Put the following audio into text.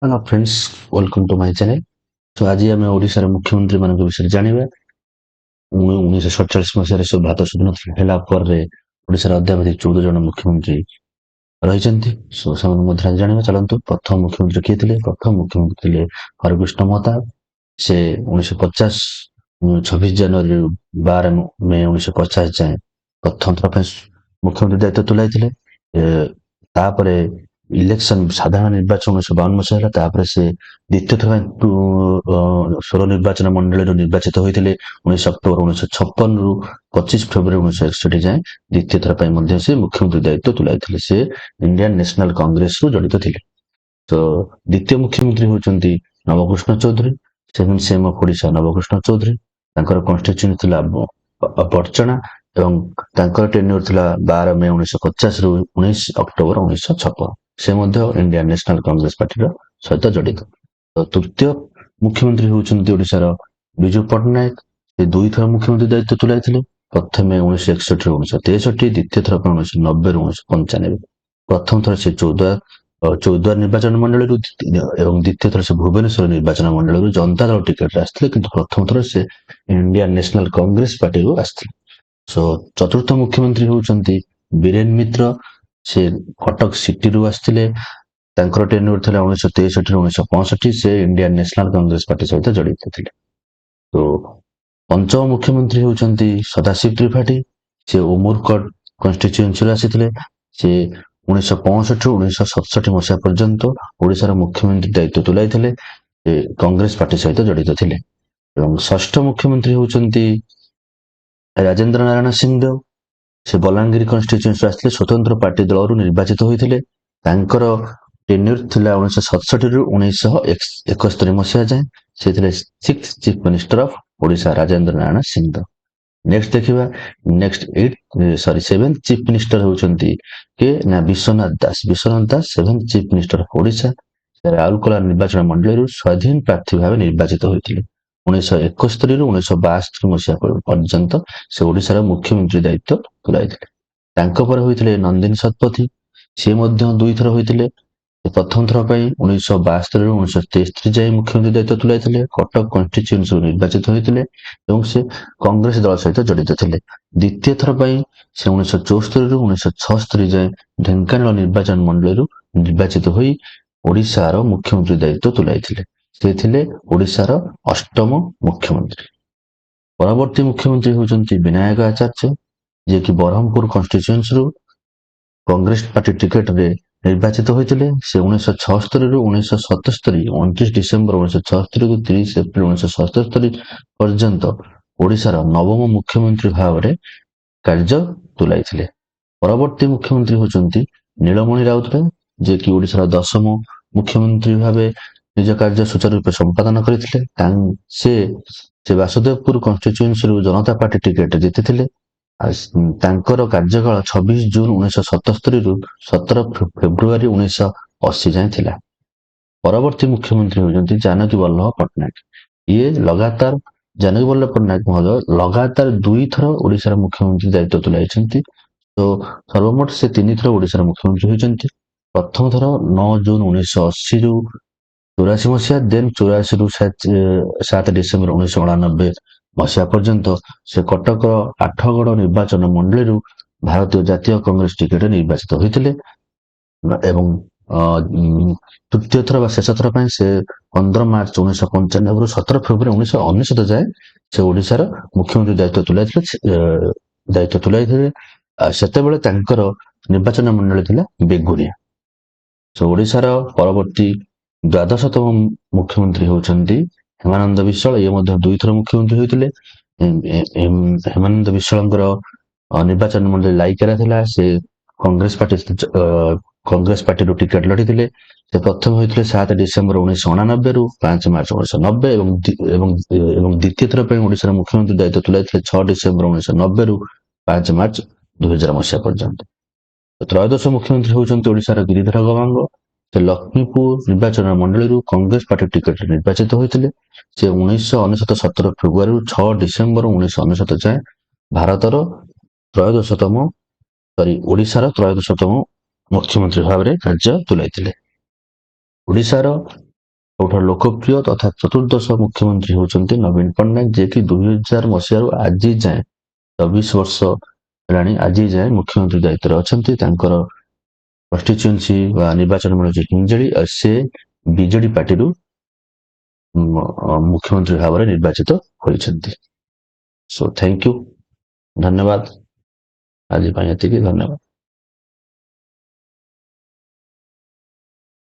Hello friends, welcome to my channel. तो आज आम ओडिशार मुख्यमंत्री मान विषय जानिबा। 1947 मसीह सब भारत स्वतंत्र होला पर ओडिशार अद्यावधि 14 जन मुख्यमंत्री रही। सो से जानिबा चलतु। प्रथम मुख्यमंत्री किए थे? प्रथम मुख्यमंत्री थे हरकृष्ण महताब। से 1950 26 जनवरी 12 मई 1950 जाए प्रथम थर मुख्यमंत्री दायित्व तुलाई। तापरे इलेक्शन साधारण निर्वाचन 1952 मसीहा तापरे से द्वितीय थर 16 निर्वाचन मंडल निर्वाचित होते 19 अक्टोबर 1956 रु 25 फेब्रुआरी 1961 जाए द्वितीय थर से मुख्यमंत्री दायित्व तुलाई। से इंडियन नेशनल कांग्रेस रु जड़ित थे। तो द्वितीय मुख्यमंत्री होती Nabakrushna Choudhury. Seven CM of Odisha Nabakrushna Choudhury. Constituency थिला बड़चना एवं टेन्योर थिला 12 मई 1950 रु 19 अक्टोबर 1956। से इंडियन नेशनल कांग्रेस पार्टी सहित जड़ित। तो तृतीय मुख्यमंत्री होती ओडिशार विजु पट्टनायक। से दुई थर मुख्यमंत्री दायित्व तुलाई। प्रथम 1961 1963, द्वितीय थर 1990 1995। प्रथम थर से चौद्वार निर्वाचन मंडल द्वितीय थर से भुवनेश्वर निर्वाचन मंडल जनता दल टिकेट आसते, किंतु प्रथम थर से इंडियन नेशनल कांग्रेस पार्टी आसते। सो चतुर्थ मुख्यमंत्री होती बीरेन मित्र। से कटक सिटी रु आसते। टेन्योर था 1963 1965। से इंडियन नेशनल कांग्रेस पार्टी सहित जड़ित थे। तो पंचम मुख्यमंत्री होती सदाशिव त्रिपाठी। से उमरकट कन्स्टिट्यूएंसी आसी। से 1965 1967 मसीहा पर्यंत ओडिशार मुख्यमंत्री दायित्व तुलाई। कांग्रेस पार्टी सहित जड़ित थे। षष्ठ मुख्यमंत्री होती राजेंद्र नारायण सिंहदेव। से बलांगीर कन्स्टिट्यूएंसी आसते स्वतंत्र पार्टी दल निर्वाचित होते। टेन्योर थिला 1967 रु 1971 मसीहा जाए। से six chief minister of Odisha Rajendra Narayan Singhdeo. Next देखिबा। सेवेंथ चीफ मिनिस्टर होचंती के ना Biswanath Das. Biswanath Das seventh chief minister of Odisha. Rourkela निर्वाचन मंडल स्वाधीन प्रार्थी भाव निर्वाचित होते 1971 रु 1972 मसीहा पर्यंत। से ओडिशार मुख्यमंत्री दायित्व तुलाई। नंदिनी शतपथी। सी दुई थर होते। प्रथम थर 1972 रु 1963 जाए मुख्यमंत्री दायित्व तुलाई। कटक कन्स्टिट्यूएंसी निर्वाचित होते से कांग्रेस दल सहित जड़ित थे। द्वितीय थर से 1974 रु 1976 जाए ढेंकानाल निर्वाचन मंडल निर्वाचित होई ओडिशार मुख्यमंत्री दायित्व तुलाई। से थिले ओडिशार अष्टम मुख्यमंत्री। परवर्ती मुख्यमंत्री होचंती विनायक आचार्य, जे कि ब्रह्मपुर कन्स्टिट्यूएंसी रु कांग्रेस पार्टी टिकेट रे निर्वाचित होते। से 1976 रु 1977 29 डिसेम्बर 1976 रु 30 एप्रिल 1977 पर्यंत ओडिशार नवम मुख्यमंत्री भाव में कार्य तुलाई। परवर्ती मुख्यमंत्री होचंती नीलमणि राउतराय, जे कि ओडिशार दशम मुख्यमंत्री भाव निज कार्य सुचारू रूप संपादन करते। से वासुदेवपुर कन्स्टिट्यूएंसी रु जनता पार्टी टिकेट जीति। कार्यकाल 26 जून 1977 रु 17 फेब्रुआरी 1980 जाए थिला। परवर्ती मुख्यमंत्री होती जानकी वल्लभ पट्टनायक। ये लगातार जानकी वल्लभ पट्टनायक महोदय लगातार दुई थर ओडिशार मुख्यमंत्री दायित्व तुलाई। तो सर्वमोट से 3 थर ओडिशार मुख्यमंत्री होती। प्रथम थर 9 जून 1980 रु 84 मसीहा, देन 84 रु 7 डिसेम्बर 1989 मसीहा पर्यंत से कटक आठगड़ निर्वाचन मंडल भारतीय जातीय कांग्रेस टिकेट निर्वाचित होते। तृतीय थर शेष थर से 15 मार्च 1995 रु 17 फेब्रुआरी 1999 जाए से ओडिशार मुख्यमंत्री दायित्व तुलाई। सेतेबेले निर्वाचन मंडल थिला बेगुनिया। सो ओडिशार परवर्ती द्वादशतम मुख्यमंत्री होचंती हेमानंद विश्वाल। ये दुई थर मुख्यमंत्री होते। हेमानंद विश्वाल निर्वाचन मंडल लाइकेरा थिला। से कांग्रेस पार्टी टिकेट लड़ी। से प्रथम होते 7 डिसेम्बर 1989 रु 5 मार्च 1990 द्वितीय थर ओडिशार मुख्यमंत्री दायित्व तुलाई 6 डिसेम्बर 1990 रु 5 मार्च 2000 मसीहा पर्यंत। त्रयोदश मुख्यमंत्री होचंती ओडिशार गिरिधर गमांग। से लक्ष्मीपुर निर्वाचन मंडल कांग्रेस पार्टी टिकेट निर्वाचित होते। से 1999 17 फेब्रुआरी 6 डिसेम्बर 1999 जाए भारतर ओडिशार त्रयोदशतम मुख्यमंत्री भाव में कार्य तुलाई। ओडिशार ସବୁଠାରୁ ଲୋକପ୍ରିୟ ତଥା ଚତୁର୍ଦ୍ଦଶ ମୁଖ୍ୟମନ୍ତ୍ରୀ ହେଉଛନ୍ତି ନବୀନ ପଟ୍ଟନାୟକ, ଯିଏକି 2000 ମସିହାରୁ ଆଜି ଯାଏଁ 24 ବର୍ଷ ହେଲାଣି ଆଜି ଯାଏଁ ମୁଖ୍ୟମନ୍ତ୍ରୀ ଦାୟିତ୍ୱରେ ଅଛନ୍ତି। ତାଙ୍କର କନଷ୍ଟିଚ୍ୟୁଏନ୍ସି ବା ନିର୍ବାଚନ ମିଳୁଛି ହିଞ୍ଜଳି, ଆଉ ସେ ବିଜେଡି ପାର୍ଟିରୁ ମୁଖ୍ୟମନ୍ତ୍ରୀ ଭାବରେ ନିର୍ବାଚିତ ହୋଇଛନ୍ତି। ସୋ ଥ୍ୟାଙ୍କ ୟୁ, ଧନ୍ୟବାଦ। ଆଜି ପାଇଁ ଏତିକି, ଧନ୍ୟବାଦ।